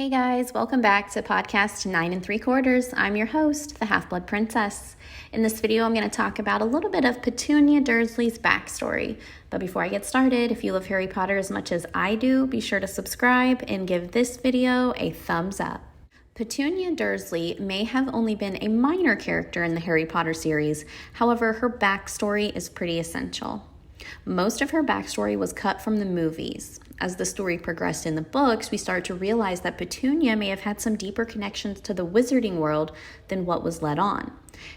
Hey guys, welcome back to podcast 9 3/4. I'm your host, the Half-Blood Princess. In this video, I'm going to talk about a little bit of Petunia Dursley's backstory. But before I get started, if you love Harry Potter as much as I do, be sure to subscribe and give this video a thumbs up. Petunia Dursley may have only been a minor character in the Harry Potter series. However, her backstory is pretty essential. Most of her backstory was cut from the movies. As the story progressed in the books, we start to realize that Petunia may have had some deeper connections to the wizarding world than what was let on.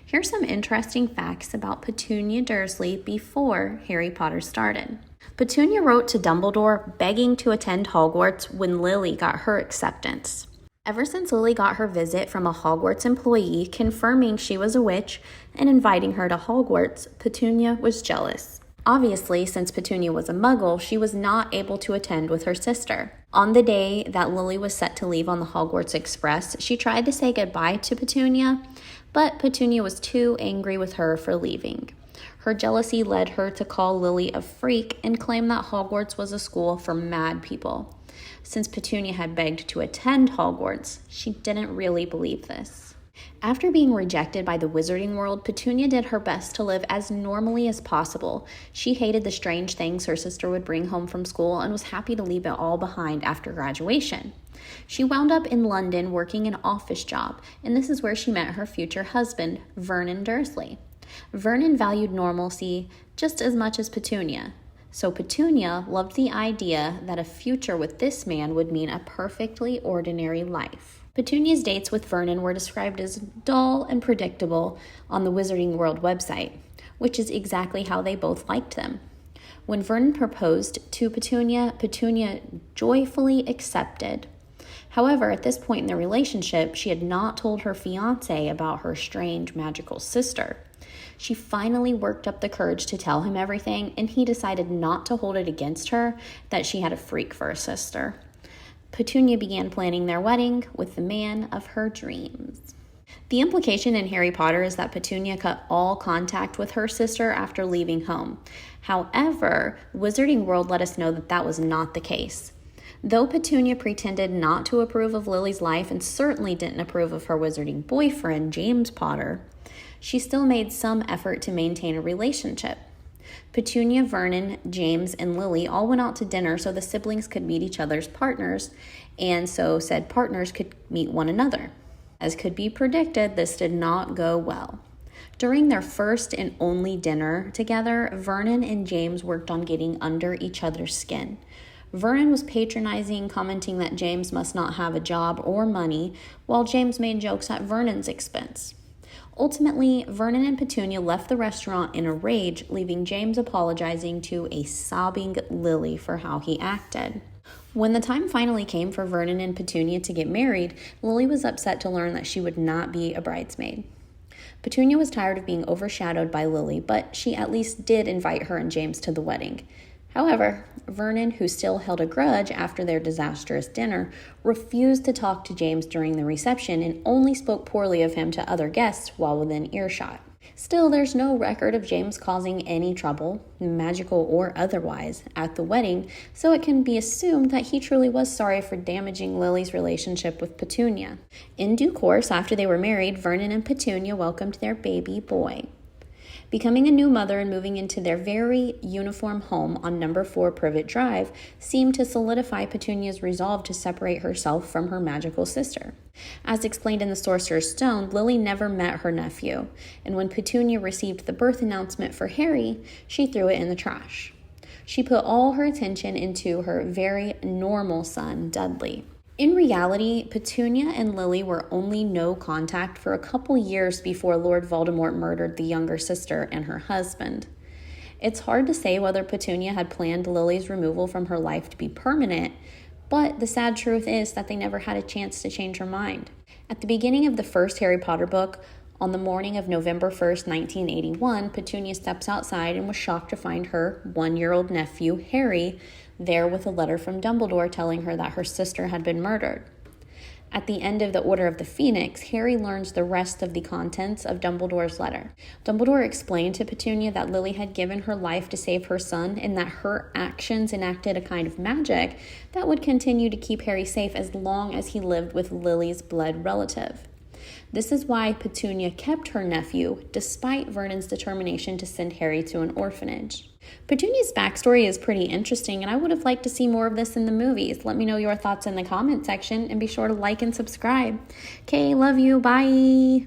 Here's some interesting facts about Petunia Dursley before Harry Potter started. Petunia wrote to Dumbledore begging to attend Hogwarts when Lily got her acceptance. Ever since Lily got her visit from a Hogwarts employee confirming she was a witch and inviting her to Hogwarts, Petunia was jealous. Obviously, since Petunia was a muggle, she was not able to attend with her sister. On the day that Lily was set to leave on the Hogwarts Express, she tried to say goodbye to Petunia, but Petunia was too angry with her for leaving. Her jealousy led her to call Lily a freak and claim that Hogwarts was a school for mad people. Since Petunia had begged to attend Hogwarts, she didn't really believe this. After being rejected by the wizarding world, Petunia did her best to live as normally as possible. She hated the strange things her sister would bring home from school and was happy to leave it all behind after graduation. She wound up in London working an office job, and this is where she met her future husband, Vernon Dursley. Vernon valued normalcy just as much as Petunia. So Petunia loved the idea that a future with this man would mean a perfectly ordinary life. Petunia's dates with Vernon were described as dull and predictable on the Wizarding World website, which is exactly how they both liked them. When Vernon proposed to Petunia, Petunia joyfully accepted. However, at this point in their relationship, she had not told her fiancé about her strange magical sister. She finally worked up the courage to tell him everything, and he decided not to hold it against her that she had a freak for a sister. Petunia began planning their wedding with the man of her dreams. The implication in Harry Potter is that Petunia cut all contact with her sister after leaving home. However, Wizarding World let us know that that was not the case. Though Petunia pretended not to approve of Lily's life and certainly didn't approve of her wizarding boyfriend, James Potter, she still made some effort to maintain a relationship. Petunia, Vernon, James, and Lily all went out to dinner so the siblings could meet each other's partners, and so said partners could meet one another. As could be predicted, this did not go well. During their first and only dinner together, Vernon and James worked on getting under each other's skin. Vernon was patronizing, commenting that James must not have a job or money, while James made jokes at Vernon's expense. Ultimately, Vernon and Petunia left the restaurant in a rage, leaving James apologizing to a sobbing Lily for how he acted. When the time finally came for Vernon and Petunia to get married, Lily was upset to learn that she would not be a bridesmaid. Petunia was tired of being overshadowed by Lily, but she at least did invite her and James to the wedding. However, Vernon, who still held a grudge after their disastrous dinner, refused to talk to James during the reception and only spoke poorly of him to other guests while within earshot. Still, there's no record of James causing any trouble, magical or otherwise, at the wedding, so it can be assumed that he truly was sorry for damaging Lily's relationship with Petunia. In due course, after they were married, Vernon and Petunia welcomed their baby boy. Becoming a new mother and moving into their very uniform home on number 4 Privet Drive seemed to solidify Petunia's resolve to separate herself from her magical sister. As explained in The Sorcerer's Stone, Lily never met her nephew, and when Petunia received the birth announcement for Harry, she threw it in the trash. She put all her attention into her very normal son, Dudley. In reality, Petunia and Lily were only no contact for a couple years before Lord Voldemort murdered the younger sister and her husband. It's hard to say whether Petunia had planned Lily's removal from her life to be permanent, but the sad truth is that they never had a chance to change her mind. At the beginning of the first Harry Potter book, on the morning of November 1st, 1981, Petunia steps outside and was shocked to find her one-year-old nephew, Harry, there with a letter from Dumbledore telling her that her sister had been murdered. At the end of the Order of the Phoenix, Harry learns the rest of the contents of Dumbledore's letter. Dumbledore explained to Petunia that Lily had given her life to save her son and that her actions enacted a kind of magic that would continue to keep Harry safe as long as he lived with Lily's blood relative. This is why Petunia kept her nephew, despite Vernon's determination to send Harry to an orphanage. Petunia's backstory is pretty interesting, and I would have liked to see more of this in the movies. Let me know your thoughts in the comment section, and be sure to like and subscribe. Okay, love you. Bye.